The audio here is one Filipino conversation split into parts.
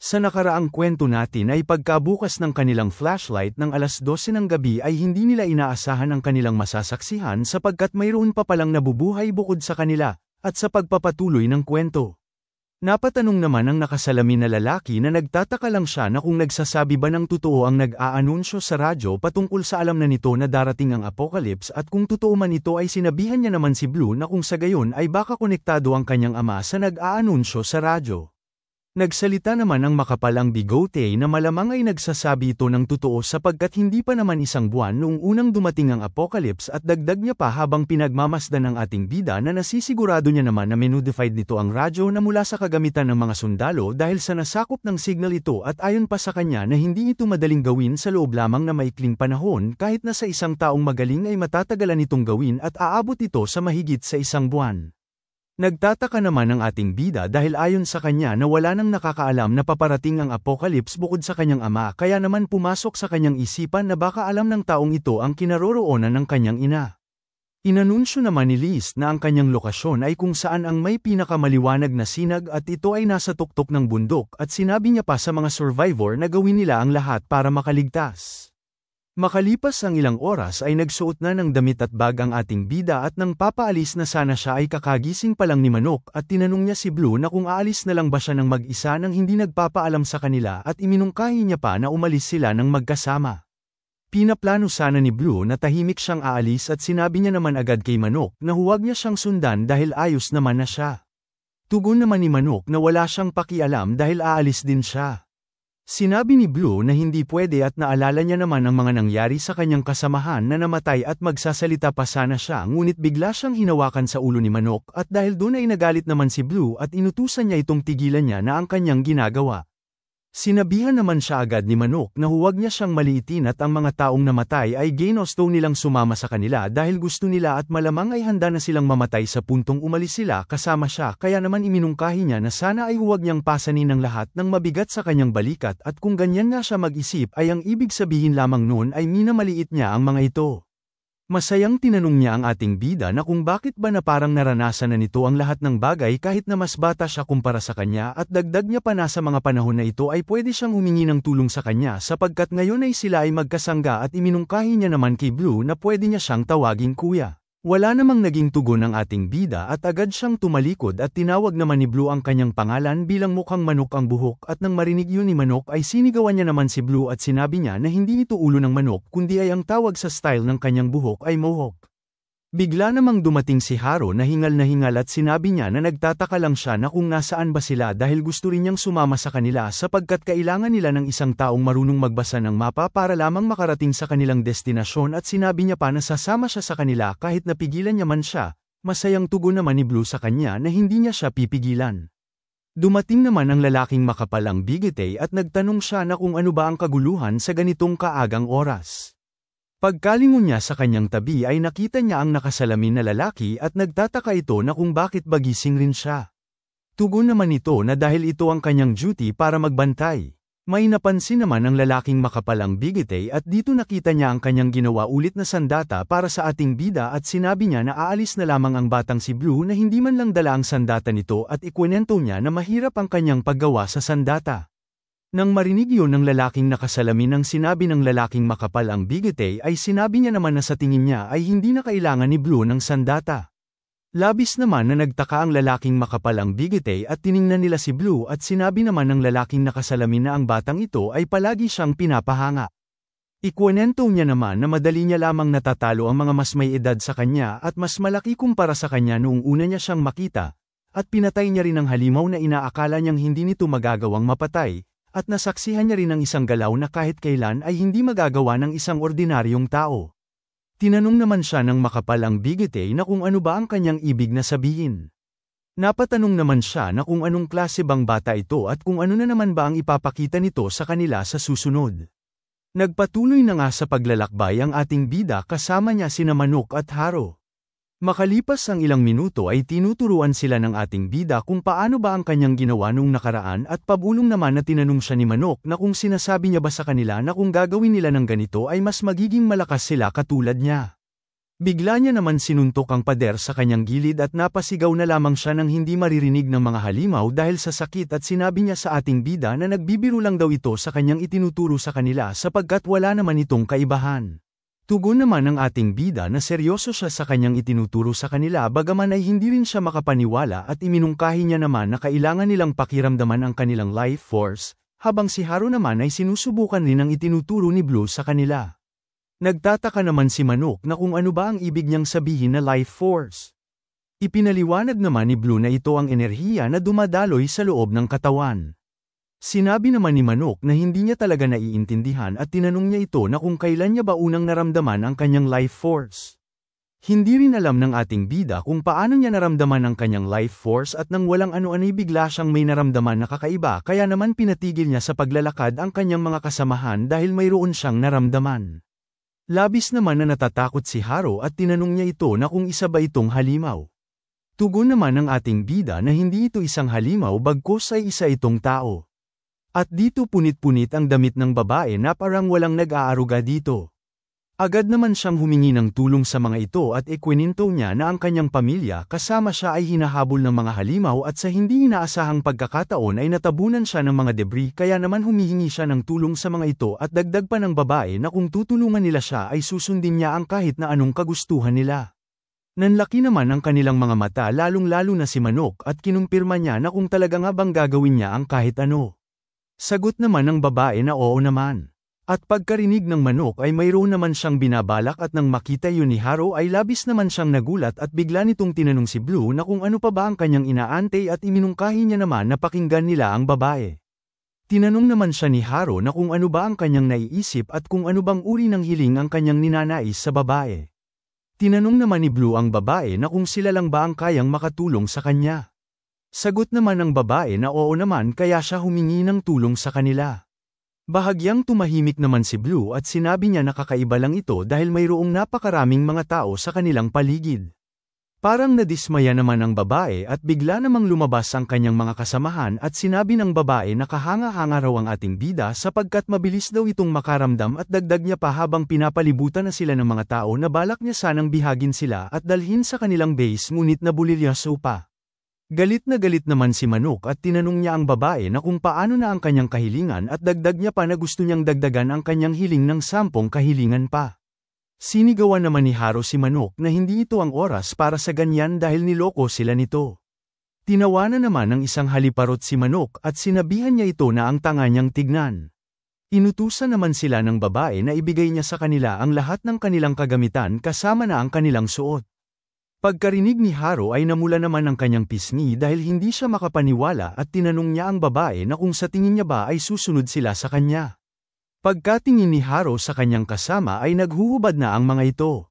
Sa nakaraang kwento natin ay pagkabukas ng kanilang flashlight ng 12:00 ng gabi ay hindi nila inaasahan ang kanilang masasaksihan sapagkat mayroon pa palang nabubuhay bukod sa kanila, at sa pagpapatuloy ng kwento. Napatanong naman ang nakasalamin na lalaki na nagtataka lang siya na kung nagsasabi ba ng totoo ang nag-aanunsyo sa radyo patungkol sa alam na nito na darating ang apocalypse at kung totoo man ito ay sinabihan niya naman si Blue na kung sa gayon ay baka konektado ang kanyang ama sa nag-aanunsyo sa radyo. Nagsalita naman ang makapalang bigote na malamang ay nagsasabi ito ng totoo sapagkat hindi pa naman isang buwan noong unang dumating ang apocalypse at dagdag niya pa habang pinagmamasdan ng ating bida na nasisigurado niya naman na minodified nito ang radyo na mula sa kagamitan ng mga sundalo dahil sa nasakop ng signal ito at ayon pa sa kanya na hindi ito madaling gawin sa loob lamang na maikling panahon kahit na sa isang taong magaling ay matatagalan itong gawin at aabot ito sa mahigit sa isang buwan. Nagtataka naman ang ating bida dahil ayon sa kanya na wala nang nakakaalam na paparating ang apocalypse bukod sa kanyang ama kaya naman pumasok sa kanyang isipan na baka alam ng taong ito ang kinaroroonan ng kanyang ina. Inanunsyo naman ni Liz na ang kanyang lokasyon ay kung saan ang may pinakamaliwanag na sinag at ito ay nasa tuktok ng bundok at sinabi niya pa sa mga survivor na gawin nila ang lahat para makaligtas. Makalipas ang ilang oras ay nagsuot na ng damit at bag ang ating bida at nang papaalis na sana siya ay kakagising pa lang ni Manok at tinanong niya si Blue na kung aalis na lang ba siya ng mag-isa nang hindi nagpapaalam sa kanila at iminungkahi niya pa na umalis sila ng magkasama. Pinaplano sana ni Blue na tahimik siyang aalis at sinabi niya naman agad kay Manok na huwag niya siyang sundan dahil ayos naman na siya. Tugon naman ni Manok na wala siyang pakialam dahil aalis din siya. Sinabi ni Blue na hindi pwede at naalala niya naman ang mga nangyari sa kanyang kasamahan na namatay at magsasalita pa sana siya ngunit bigla siyang hinawakan sa ulo ni Manok at dahil doon ay nagalit naman si Blue at inutusan niya itong tigilan niya na ang kanyang ginagawa. Sinabihan naman siya agad ni Manok na huwag niya siyang maliitin at ang mga taong namatay ay ginusto nilang sumama sa kanila dahil gusto nila at malamang ay handa na silang mamatay sa puntong umalis sila kasama siya kaya naman iminungkahi niya na sana ay huwag niyang pasanin ang lahat ng mabigat sa kanyang balikat at kung ganyan nga siya mag-isip ay ang ibig sabihin lamang noon ay minamaliit niya ang mga ito. Masayang tinanong niya ang ating bida na kung bakit ba na parang naranasan na nito ang lahat ng bagay kahit na mas bata siya kumpara sa kanya at dagdag niya pa na sa mga panahon na ito ay pwede siyang humingi ng tulong sa kanya sapagkat ngayon ay sila ay magkasangga at iminungkahi niya naman kay Blue na pwede niya siyang tawaging kuya. Wala namang naging tugon ng ating bida at agad siyang tumalikod at tinawag naman ni Blue ang kanyang pangalan bilang mukhang Manok ang buhok at nang marinig yun ni Manok ay sinigawan niya naman si Blue at sinabi niya na hindi ito ulo ng manok kundi ay ang tawag sa style ng kanyang buhok ay mohawk. Bigla namang dumating si Haro na hingal at sinabi niya na nagtataka lang siya na kung nasaan ba sila dahil gusto rin niyang sumama sa kanila sapagkat kailangan nila ng isang taong marunong magbasa ng mapa para lamang makarating sa kanilang destinasyon at sinabi niya pa na sasama siya sa kanila kahit napigilan niya man siya. Masayang tugon naman ni Blue sa kanya na hindi niya siya pipigilan. Dumating naman ang lalaking makapalang bigete at nagtanong siya na kung ano ba ang kaguluhan sa ganitong kaagang oras. Pagkalingon niya sa kanyang tabi ay nakita niya ang nakasalamin na lalaki at nagtataka ito na kung bakit bagising rin siya. Tugon naman ito na dahil ito ang kanyang duty para magbantay. May napansin naman ang lalaking makapalang bigete at dito nakita niya ang kanyang ginawa ulit na sandata para sa ating bida at sinabi niya na aalis na lamang ang batang si Blue na hindi man lang dala ang sandata nito at ikwento niya na mahirap ang kanyang paggawa sa sandata. Nang marinig yun ng lalaking nakasalamin ang sinabi ng lalaking makapal ang bigete ay sinabi niya naman na sa tingin niya ay hindi na kailangan ni Blue ng sandata. Labis naman na nagtaka ang lalaking makapal ang bigete at tiningnan nila si Blue at sinabi naman ng lalaking nakasalamin na ang batang ito ay palagi siyang pinapahanga. Ikwento niya naman na madali niya lamang natatalo ang mga mas may edad sa kanya at mas malaki kumpara sa kanya noong una niya siyang makita, at pinatay niya rin ang halimaw na inaakala niyang hindi nito magagawang mapatay. At nasaksihan niya rin ang isang galaw na kahit kailan ay hindi magagawa ng isang ordinaryong tao. Tinanong naman siya ng makapalang bigete na kung ano ba ang kanyang ibig na sabihin. Napatanong naman siya na kung anong klase bang bata ito at kung ano na naman ba ang ipapakita nito sa kanila sa susunod. Nagpatuloy na nga sa paglalakbay ang ating bida kasama niya sina Manok at Haro. Makalipas ang ilang minuto ay tinuturuan sila ng ating bida kung paano ba ang kanyang ginawa nung nakaraan at pabulong naman na tinanong siya ni Manok na kung sinasabi niya ba sa kanila na kung gagawin nila ng ganito ay mas magiging malakas sila katulad niya. Bigla niya naman sinuntok ang pader sa kanyang gilid at napasigaw na lamang siya ng hindi maririnig ng mga halimaw dahil sa sakit at sinabi niya sa ating bida na nagbibiro lang daw ito sa kanyang itinuturo sa kanila sapagkat wala naman itong kaibahan. Tugon naman ng ating bida na seryoso siya sa kanyang itinuturo sa kanila bagaman ay hindi rin siya makapaniwala at iminungkahi niya naman na kailangan nilang pakiramdaman ang kanilang life force, habang si Haru naman ay sinusubukan rin ang itinuturo ni Blue sa kanila. Nagtataka naman si Manok na kung ano ba ang ibig niyang sabihin na life force. Ipinaliwanag naman ni Blue na ito ang enerhiya na dumadaloy sa loob ng katawan. Sinabi naman ni Manok na hindi niya talaga naiintindihan at tinanong niya ito na kung kailan niya ba unang naramdaman ang kanyang life force. Hindi rin alam ng ating bida kung paano niya naramdaman ang kanyang life force at nang walang ano-ano'y bigla siyang may naramdaman na kakaiba kaya naman pinatigil niya sa paglalakad ang kanyang mga kasamahan dahil mayroon siyang naramdaman. Labis naman na natatakot si Haru at tinanong niya ito na kung isa ba itong halimaw. Tugon naman ng ating bida na hindi ito isang halimaw bagkus ay isa itong tao. At dito punit-punit ang damit ng babae na parang walang nag-aaruga dito. Agad naman siyang humingi ng tulong sa mga ito at ikwininto niya na ang kanyang pamilya kasama siya ay hinahabol ng mga halimaw at sa hindi inaasahang pagkakataon ay natabunan siya ng mga debris kaya naman humihingi siya ng tulong sa mga ito at dagdag pa ng babae na kung tutulungan nila siya ay susundin niya ang kahit na anong kagustuhan nila. Nanlaki naman ang kanilang mga mata lalong-lalo na si Manok at kinumpirma niya na kung talaga nga bang gagawin niya ang kahit ano. Sagot naman ng babae na oo naman. At pagkarinig ng Manok ay mayroon naman siyang binabalak at nang makita yun ni Haru ay labis naman siyang nagulat at bigla nitong tinanong si Blue na kung ano pa ba ang kanyang inaantay at iminungkahi niya naman na pakinggan nila ang babae. Tinanong naman siya ni Haru na kung ano ba ang kanyang naiisip at kung ano bang uri ng hiling ang kanyang ninanais sa babae. Tinanong naman ni Blue ang babae na kung sila lang ba ang kayang makatulong sa kanya. Sagot naman ng babae na oo naman kaya siya humingi ng tulong sa kanila. Bahagyang tumahimik naman si Blue at sinabi niya na kakaiba lang ito dahil mayroong napakaraming mga tao sa kanilang paligid. Parang nadismaya naman ang babae at bigla namang lumabas ang kanyang mga kasamahan at sinabi ng babae na kahanga-hanga raw ang ating bida sapagkat mabilis daw itong makaramdam at dagdag niya pa habang pinapalibutan na sila ng mga tao na balak niya sanang bihagin sila at dalhin sa kanilang base ngunit nabulilyaso pa. Galit naman si Manok at tinanong niya ang babae na kung paano na ang kanyang kahilingan at dagdag niya pa na gusto niyang dagdagan ang kanyang hiling ng 10 kahilingan pa. Sinigawan naman ni Haru si Manok na hindi ito ang oras para sa ganyan dahil niloko sila nito. Tinawanan naman ng isang haliparot si Manok at sinabihan niya ito na ang tanga niyang tignan. Inutusan naman sila ng babae na ibigay niya sa kanila ang lahat ng kanilang kagamitan kasama na ang kanilang suot. Pagkarinig ni Haru ay namula naman ang kanyang pisngi dahil hindi siya makapaniwala at tinanong niya ang babae na kung sa tingin niya ba ay susunod sila sa kanya. Pagkatingin ni Haru sa kanyang kasama ay naghuhubad na ang mga ito.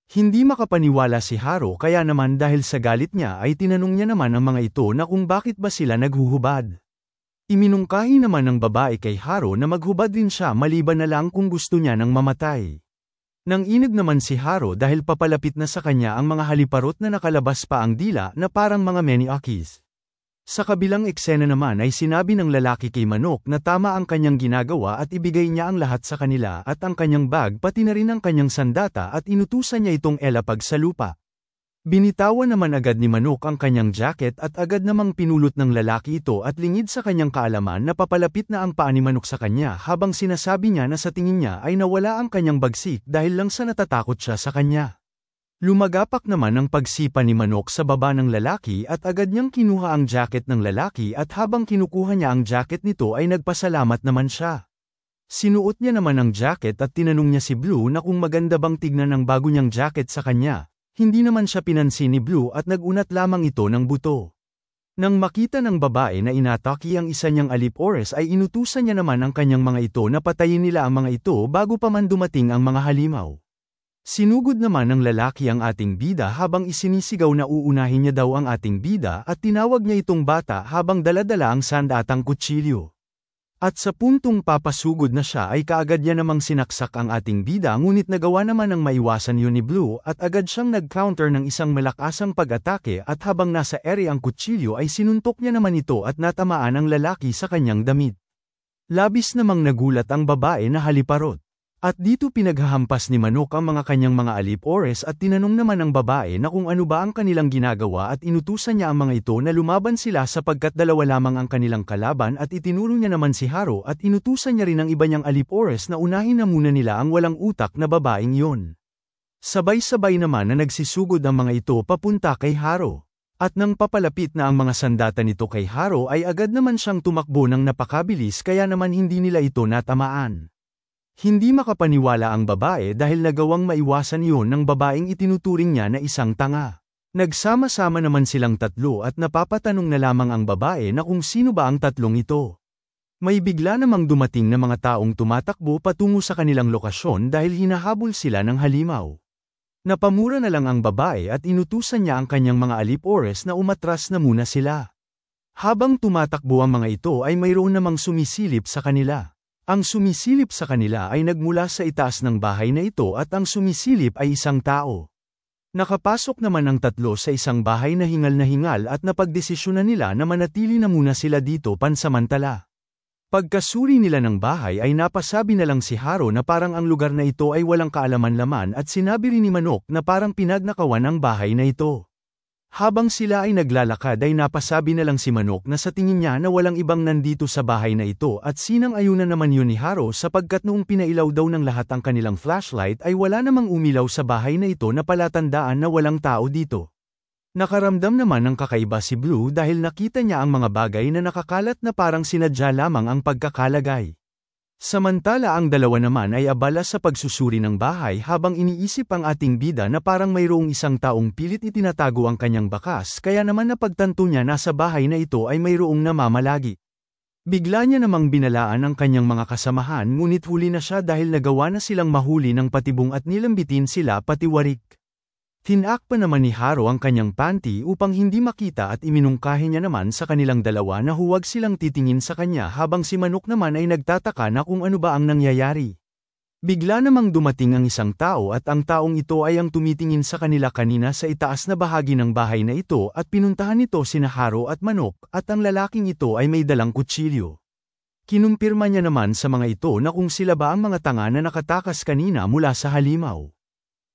Hindi makapaniwala si Haru kaya naman dahil sa galit niya ay tinanong niya naman ang mga ito na kung bakit ba sila naghuhubad. Iminungkahi naman ng babae kay Haru na maghubad din siya maliban na lang kung gusto niya ng mamatay. Nanginig naman si Haru dahil papalapit na sa kanya ang mga haliparot na nakalabas pa ang dila na parang mga maniakis. Sa kabilang eksena naman ay sinabi ng lalaki kay Manok na tama ang kanyang ginagawa at ibigay niya ang lahat sa kanila at ang kanyang bag pati na rin ang kanyang sandata at inutusan niya itong elapag sa lupa. Binitawan naman agad ni Manok ang kanyang jacket at agad namang pinulot ng lalaki ito at lingid sa kanyang kaalaman na papalapit na ang paa ni Manok sa kanya habang sinasabi niya na sa tingin niya ay nawala ang kanyang bagsik dahil lang sa natatakot siya sa kanya. Lumagapak naman ang pagsipa ni Manok sa baba ng lalaki at agad niyang kinuha ang jacket ng lalaki at habang kinukuha niya ang jacket nito ay nagpasalamat naman siya. Sinuot niya naman ang jacket at tinanong niya si Blue na kung maganda bang tignan ang bago niyang jacket sa kanya. Hindi naman siya pinansin ni Blue at nagunat lamang ito ng buto. Nang makita ng babae na inatake ang isa niyang alip-ores ay inutusan niya naman ang kanyang mga ito na patayin nila ang mga ito bago pa man dumating ang mga halimaw. Sinugod naman ng lalaki ang ating bida habang isinisigaw na uunahin niya daw ang ating bida at tinawag niya itong bata habang daladala ang sandatang kutsilyo. At sa puntong papasugod na siya ay kaagad niya namang sinaksak ang ating bida ngunit nagawa naman ng maiwasan yun ni Blue at agad siyang nag-counter ng isang malakasang pag-atake at habang nasa ere ang kutsilyo ay sinuntok niya naman ito at natamaan ang lalaki sa kanyang damit. Labis namang nagulat ang babae na haliparot. At dito pinaghahampas ni Manok ang mga kanyang mga alip-ores at tinanong naman ng babae na kung ano ba ang kanilang ginagawa at inutusan niya ang mga ito na lumaban sila sapagkat dalawa lamang ang kanilang kalaban at itinuro niya naman si Haro at inutusan niya rin ang iba niyang alip-ores na unahin na muna nila ang walang utak na babaeng yon. Sabay-sabay naman na nagsisugod ang mga ito papunta kay Haro. At nang papalapit na ang mga sandata nito kay Haro ay agad naman siyang tumakbo ng napakabilis kaya naman hindi nila ito natamaan. Hindi makapaniwala ang babae dahil nagawang maiwasan iyon ng babaeng itinuturing niya na isang tanga. Nagsama-sama naman silang tatlo at napapatanong na lamang ang babae na kung sino ba ang tatlong ito. May bigla namang dumating na mga taong tumatakbo patungo sa kanilang lokasyon dahil hinahabol sila ng halimaw. Napamura na lang ang babae at inutusan niya ang kanyang mga alip-ores na umatras na muna sila. Habang tumatakbo ang mga ito ay mayroon namang sumisilip sa kanila. Ang sumisilip sa kanila ay nagmula sa itaas ng bahay na ito at ang sumisilip ay isang tao. Nakapasok naman ang tatlo sa isang bahay na hingal at napagdesisyonan nila na manatili na muna sila dito pansamantala. Pagkasuri nila ng bahay ay napasabi na lang si Haro na parang ang lugar na ito ay walang kaalaman-laman at sinabi rin ni Manok na parang pinagnakawan ang bahay na ito. Habang sila ay naglalakad ay napasabi na lang si Manok na sa tingin niya na walang ibang nandito sa bahay na ito at sinang-ayunan naman yun ni Haro sapagkat noong pinailaw daw ng lahat ang kanilang flashlight ay wala namang umilaw sa bahay na ito na palatandaan na walang tao dito. Nakaramdam naman ng kakaiba si Blue dahil nakita niya ang mga bagay na nakakalat na parang sinadya lamang ang pagkakalagay. Samantala ang dalawa naman ay abala sa pagsusuri ng bahay habang iniisip ang ating bida na parang mayroong isang taong pilit itinatago ang kanyang bakas kaya naman napagtanto niya na sa bahay na ito ay mayroong namamalagi. Bigla niya namang binalaan ang kanyang mga kasamahan ngunit huli na siya dahil nagawa na silang mahuli ng patibong at nilambitin sila patiwarik. Tinak pa naman ni Haro ang kanyang panty upang hindi makita at iminungkahi niya naman sa kanilang dalawa na huwag silang titingin sa kanya habang si Manok naman ay nagtataka na kung ano ba ang nangyayari. Bigla namang dumating ang isang tao at ang taong ito ay ang tumitingin sa kanila kanina sa itaas na bahagi ng bahay na ito at pinuntahan nito sina Haro at Manok at ang lalaking ito ay may dalang kutsilyo. Kinumpirma niya naman sa mga ito na kung sila ba ang mga tanga na nakatakas kanina mula sa halimaw.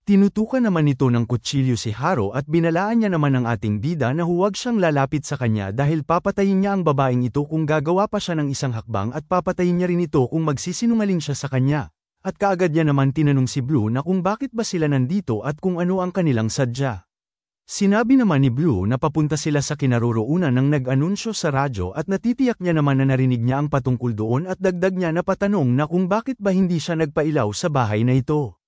Tinutukan naman nito ng kutsilyo si Haro at binalaan niya naman ang ating bida na huwag siyang lalapit sa kanya dahil papatayin niya ang babaeng ito kung gagawa pa siya ng isang hakbang at papatayin niya rin ito kung magsisinungaling siya sa kanya. At kaagad niya naman tinanong si Blue na kung bakit ba sila nandito at kung ano ang kanilang sadya. Sinabi naman ni Blue na papunta sila sa kinaroroonan ng nag-anunsyo sa radyo at natitiyak niya naman na narinig niya ang patungkol doon at dagdag niya na patanong na kung bakit ba hindi siya nagpailaw sa bahay na ito.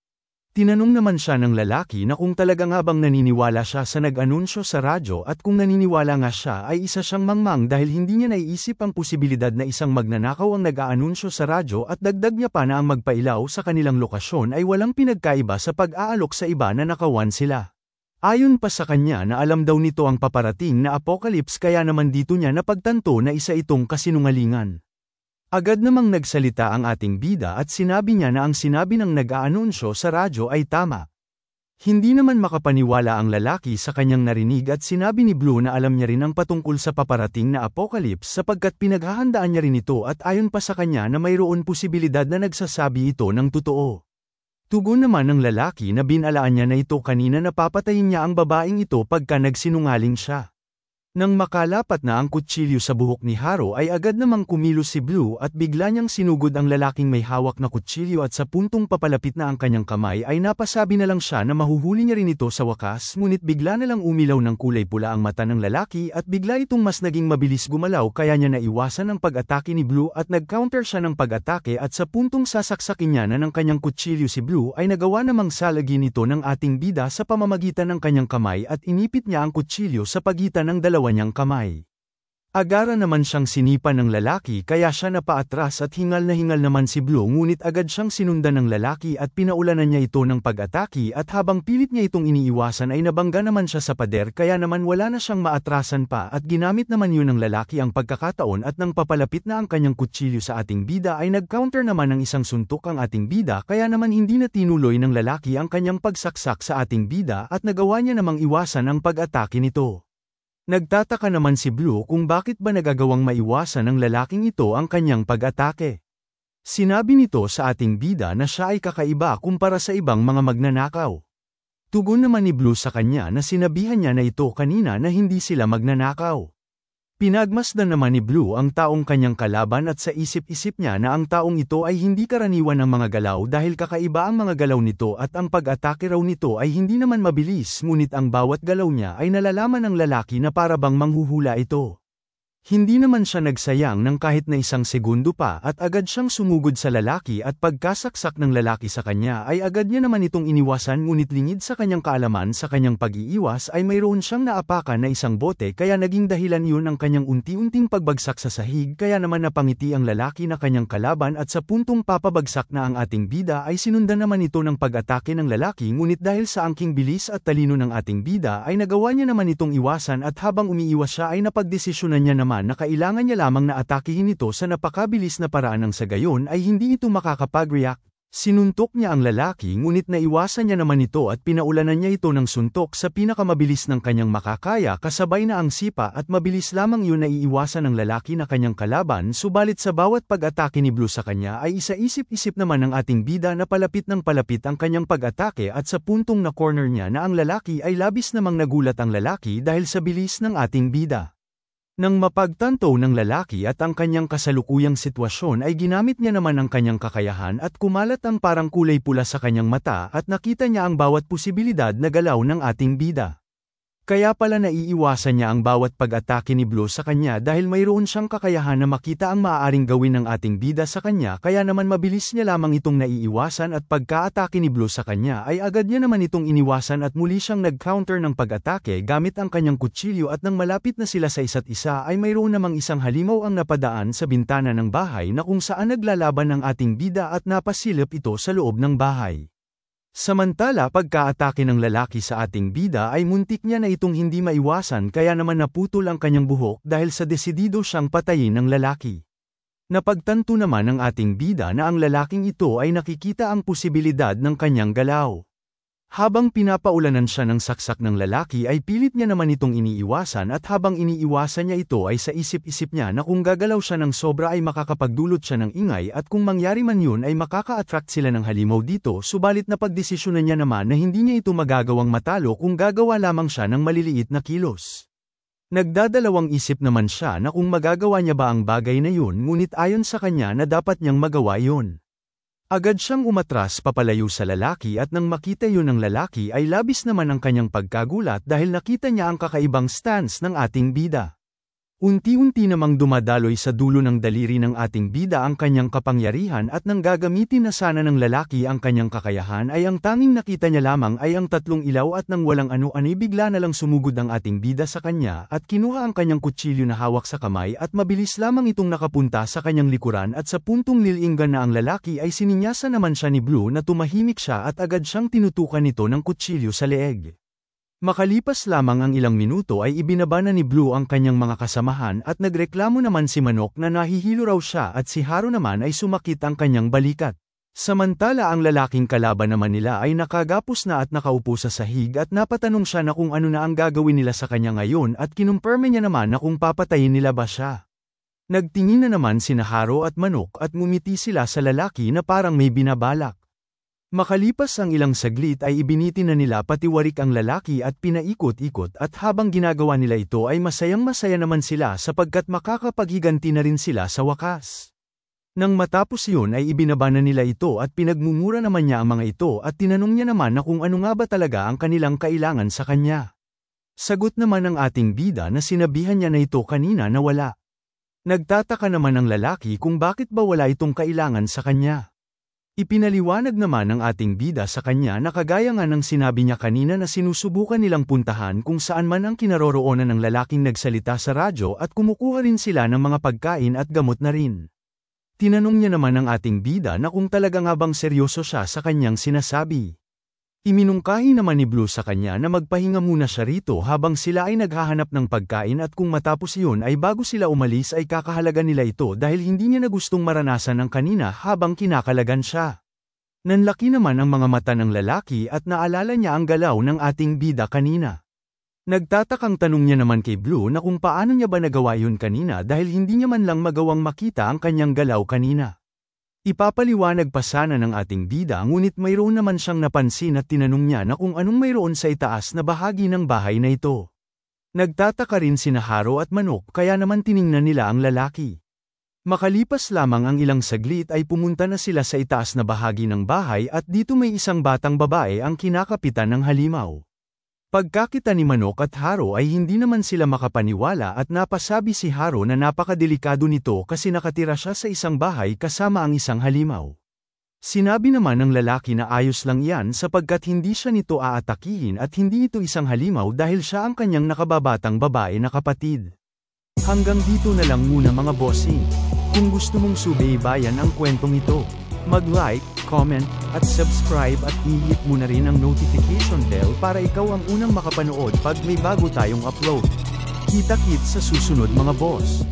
Tinanong naman siya ng lalaki na kung talaga nga bang naniniwala siya sa nag-anunsyo sa radyo at kung naniniwala nga siya ay isa siyang mangmang dahil hindi niya naiisip ang posibilidad na isang magnanakaw ang nag-aanunsyo sa radyo at dagdag niya pa na ang magpailaw sa kanilang lokasyon ay walang pinagkaiba sa pag-aalok sa iba na nakawan sila. Ayon pa sa kanya na alam daw nito ang paparating na apocalypse kaya naman dito niya napagtanto na isa itong kasinungalingan. Agad namang nagsalita ang ating bida at sinabi niya na ang sinabi ng nag-aanunsyo sa radyo ay tama. Hindi naman makapaniwala ang lalaki sa kanyang narinig at sinabi ni Blue na alam niya rin ang patungkol sa paparating na apocalypse sapagkat pinaghahandaan niya rin ito at ayon pa sa kanya na mayroon posibilidad na nagsasabi ito ng totoo. Tugon naman ng lalaki na binalaan niya na ito kanina na papatayin niya ang babaeng ito pagka nagsinungaling siya. Nang makalapat na ang kutsilyo sa buhok ni Haro ay agad namang kumilos si Blue at bigla niyang sinugod ang lalaking may hawak na kutsilyo at sa puntong papalapit na ang kanyang kamay ay napasabi na lang siya na mahuhuli niya rin ito sa wakas ngunit bigla na lang umilaw ng kulay pula ang mata ng lalaki at bigla itong mas naging mabilis gumalaw kaya niya naiwasan ang pag-atake ni Blue at nag-counter siya ng pag-atake at sa puntong sasaksakin niya na ng kanyang kutsilyo si Blue ay nagawa namang salagin ito ng ating bida sa pamamagitan ng kanyang kamay at inipit niya ang kutsilyo sa pagitan ng dalawa niyang kamay. Agara naman siyang sinipa ng lalaki kaya siya napaatras at hingal na hingal naman si Blue ngunit agad siyang sinundan ng lalaki at pinaulanan niya ito ng pag-atake at habang pilit niya itong iniiwasan ay nabangga naman siya sa pader kaya naman wala na siyang maatrasan pa at ginamit naman yun ng lalaki ang pagkakataon at nang papalapit na ang kanyang kutsilyo sa ating bida ay nag-counter naman ng isang suntok ang ating bida kaya naman hindi na tinuloy ng lalaki ang kanyang pagsaksak sa ating bida at nagawa niya namang iwasan ang pag-atake nito. Nagtataka naman si Blue kung bakit ba nagagawang maiwasan ng lalaking ito ang kanyang pag-atake. Sinabi nito sa ating bida na siya ay kakaiba kumpara sa ibang mga magnanakaw. Tugon naman ni Blue sa kanya na sinabihan niya na ito kanina na hindi sila magnanakaw. Pinagmasdan naman ni Blue ang taong kanyang kalaban at sa isip-isip niya na ang taong ito ay hindi karaniwan ng mga galaw dahil kakaiba ang mga galaw nito at ang pag-atake raw nito ay hindi naman mabilis ngunit ang bawat galaw niya ay nalalaman ng lalaki na para bang manghuhula ito. Hindi naman siya nagsayang ng kahit na isang segundo pa at agad siyang sumugod sa lalaki at pagkasaksak ng lalaki sa kanya ay agad niya naman itong iniwasan ngunit lingid sa kanyang kaalaman sa kanyang pag-iiwas ay mayroon siyang naapakan na isang bote kaya naging dahilan yun ang kanyang unti-unting pagbagsak sa sahig kaya naman napangiti ang lalaki na kanyang kalaban at sa puntong papabagsak na ang ating bida ay sinundan naman ito ng pag-atake ng lalaki ngunit dahil sa angking bilis at talino ng ating bida ay nagawa niya naman itong iwasan at habang umiiwas siya ay napagdesisyonan niya naman na kailangan niya lamang na atakihin ito sa napakabilis na paraan ng sa gayon ay hindi ito makakapag-react. Sinuntok niya ang lalaki ngunit naiwasan niya naman ito at pinaulanan niya ito ng suntok sa pinakamabilis ng kanyang makakaya kasabay na ang sipa at mabilis lamang yun na iiwasan ng lalaki na kanyang kalaban subalit sa bawat pag-atake ni Blue sa kanya ay isa-isip-isip naman ng ating bida na palapit ng palapit ang kanyang pag-atake at sa puntong na corner niya na ang lalaki ay labis namang nagulat ang lalaki dahil sa bilis ng ating bida. Nang mapagtanto ng lalaki at ang kanyang kasalukuyang sitwasyon ay ginamit niya naman ang kanyang kakayahan at kumalat ang parang kulay pula sa kanyang mata at nakita niya ang bawat posibilidad na galaw ng ating bida. Kaya pala naiiwasan niya ang bawat pag-atake ni Blue sa kanya dahil mayroon siyang kakayahan na makita ang maaaring gawin ng ating bida sa kanya kaya naman mabilis niya lamang itong naiiwasan at pagka-atake ni Blue sa kanya ay agad niya naman itong iniwasan at muli siyang nag-counter ng pag-atake gamit ang kanyang kutsilyo at nang malapit na sila sa isa't isa ay mayroon namang isang halimaw ang napadaan sa bintana ng bahay na kung saan naglalaban ang ating bida at napasilip ito sa loob ng bahay. Samantala pagka-atake ng lalaki sa ating bida ay muntik niya na itong hindi maiwasan kaya naman naputol ang kanyang buhok dahil sa desidido siyang patayin ng lalaki. Napagtanto naman ng ating bida na ang lalaking ito ay nakikita ang posibilidad ng kanyang galaw. Habang pinapaulanan siya ng saksak ng lalaki ay pilit niya naman itong iniiwasan at habang iniiwasan niya ito ay sa isip-isip niya na kung gagalaw siya ng sobra ay makakapagdulot siya ng ingay at kung mangyari man yun ay makaka-attract sila ng halimaw dito subalit napagdesisyonan niya naman na hindi niya ito magagawang matalo kung gagawa lamang siya ng maliliit na kilos. Nagdadalawang isip naman siya na kung magagawa niya ba ang bagay na yun ngunit ayon sa kanya na dapat niyang magawa yun. Agad siyang umatras papalayo sa lalaki at nang makita yun ng lalaki ay labis naman ang kanyang pagkagulat dahil nakita niya ang kakaibang stance ng ating bida. Unti-unti namang dumadaloy sa dulo ng daliri ng ating bida ang kanyang kapangyarihan at nang gagamitin na sana ng lalaki ang kanyang kakayahan ay ang tanging nakita niya lamang ay ang tatlong ilaw at nang walang ano-ano'y bigla na lang sumugod ang ating bida sa kanya at kinuha ang kanyang kutsilyo na hawak sa kamay at mabilis lamang itong nakapunta sa kanyang likuran at sa puntong nilinggan na ang lalaki ay sininyasa naman siya ni Blue na tumahimik siya at agad siyang tinutukan nito ng kutsilyo sa leeg. Makalipas lamang ang ilang minuto ay ibinaba na ni Blue ang kanyang mga kasamahan at nagreklamo naman si Manok na nahihilo raw siya at si Haro naman ay sumakit ang kanyang balikat. Samantala ang lalaking kalaban naman nila ay nakagapos na at nakaupo sa sahig at napatanong siya na kung ano na ang gagawin nila sa kanya ngayon at kinumpirme niya naman na kung papatayin nila ba siya. Nagtingin na naman sina Haro at Manok at ngumiti sila sa lalaki na parang may binabalak. Makalipas ang ilang saglit ay ibiniti na nila patiwarik ang lalaki at pinaikot-ikot at habang ginagawa nila ito ay masayang-masaya naman sila sapagkat makakapaghiganti na rin sila sa wakas. Nang matapos yun ay ibinaba na nila ito at pinagmumura naman niya ang mga ito at tinanong niya naman na kung ano nga ba talaga ang kanilang kailangan sa kanya. Sagot naman ng ating bida na sinabihan niya na ito kanina na wala. Nagtataka naman ang lalaki kung bakit ba wala itong kailangan sa kanya. Ipinaliwanag naman ng ating bida sa kanya na kagaya nga ng sinabi niya kanina na sinusubukan nilang puntahan kung saan man ang kinaroroonan ng lalaking nagsalita sa radyo at kumukuha rin sila ng mga pagkain at gamot na rin. Tinanong niya naman ng ating bida na kung talaga nga bang seryoso siya sa kanyang sinasabi. Iminungkahi naman ni Blue sa kanya na magpahinga muna siya rito habang sila ay naghahanap ng pagkain at kung matapos iyon ay bago sila umalis ay kakahalagan nila ito dahil hindi niya na gustong maranasan ang kanina habang kinakalagan siya. Nanlaki naman ang mga mata ng lalaki at naalala niya ang galaw ng ating bida kanina. Nagtatakang tanong niya naman kay Blue na kung paano niya ba nagawa yun kanina dahil hindi niya man lang magawang makita ang kanyang galaw kanina. Ipapaliwanag pa sana ng ating bida ngunit mayroon naman siyang napansin at tinanong niya na kung anong mayroon sa itaas na bahagi ng bahay na ito. Nagtataka rin sina Haro at Manok kaya naman tiningnan nila ang lalaki. Makalipas lamang ang ilang saglit ay pumunta na sila sa itaas na bahagi ng bahay at dito may isang batang babae ang kinakapitan ng halimaw. Pagkakita ni Manok at Haro ay hindi naman sila makapaniwala at napasabi si Haro na napakadelikado nito kasi nakatira siya sa isang bahay kasama ang isang halimaw. Sinabi naman ng lalaki na ayos lang yan sapagkat hindi siya nito aatakihin at hindi ito isang halimaw dahil siya ang kanyang nakababatang babae na kapatid. Hanggang dito na lang muna mga bossing. Kung gusto mong subaybayan ang kwentong ito, mag-like, comment, at subscribe at i-hit mo na rin ang notification bell para ikaw ang unang makapanood pag may bago tayong upload. Kita-kits sa susunod mga boss.